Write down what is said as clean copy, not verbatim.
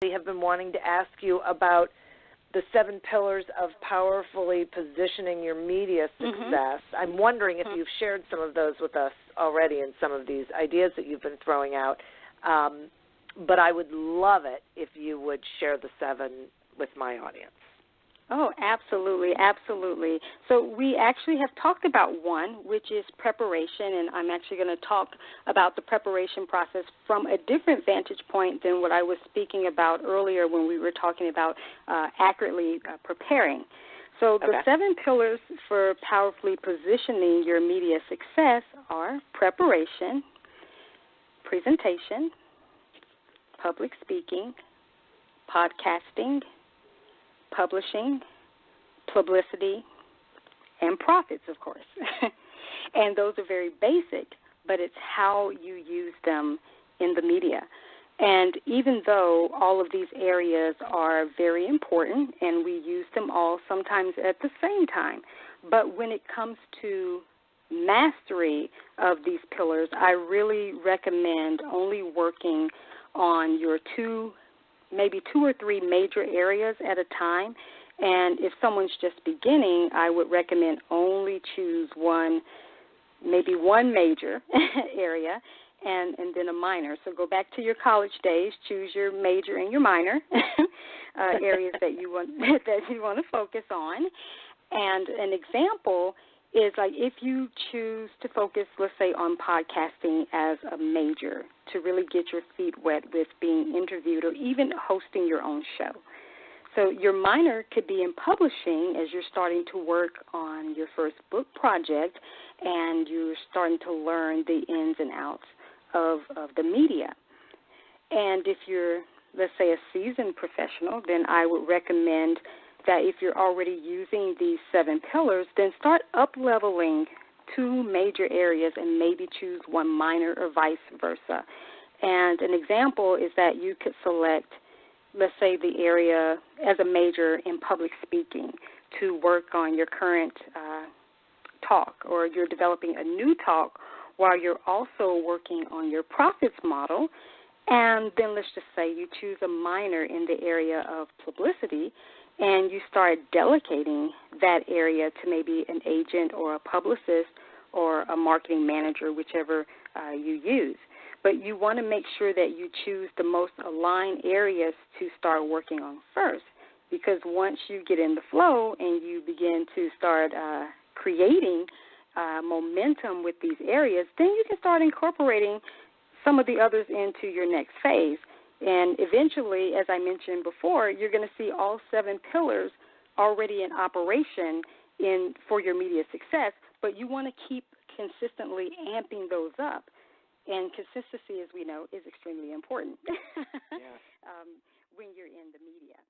We have been wanting to ask you about the 7 pillars of powerfully positioning your media success. I'm wondering if you've shared some of those with us already in some of these ideas that you've been throwing out. But I would love it if you would share the 7 with my audience. Oh, absolutely, absolutely. So we actually have talked about one, which is preparation, and I'm actually going to talk about the preparation process from a different vantage point than what I was speaking about earlier when we were talking about accurately preparing. So the 7 pillars for powerfully positioning your media success are preparation, presentation, public speaking, podcasting, publishing, publicity, and profits, of course. And those are very basic, but it's how you use them in the media. And even though all of these areas are very important and we use them all sometimes at the same time, but when it comes to mastery of these pillars, I really recommend only working on your maybe 2 or 3 major areas at a time. And if someone's just beginning, I would recommend only choose maybe one major area and then a minor. So go back to your college days, choose your major and your minor areas that you want to focus on. And an example is like if you choose to focus, let's say, on podcasting as a major to really get your feet wet with being interviewed or even hosting your own show. So your minor could be in publishing as you're starting to work on your first book project and you're starting to learn the ins and outs of the media. And if you're, let's say, a seasoned professional, then I would recommend that if you're already using these 7 pillars, then start up-leveling 2 major areas and maybe choose one minor or vice versa. And an example is that you could select, let's say, the area as a major in public speaking to work on your current talk, or you're developing a new talk while you're also working on your profits model. And then let's just say you choose a minor in the area of publicity, and you start delegating that area to maybe an agent or a publicist or a marketing manager, whichever you use. But you want to make sure that you choose the most aligned areas to start working on first, because once you get in the flow and you begin to start creating momentum with these areas, then you can start incorporating some of the others into your next phase. And eventually, as I mentioned before, you're going to see all 7 pillars already in operation for your media success, but you want to keep consistently amping those up. And consistency, as we know, is extremely important when you're in the media.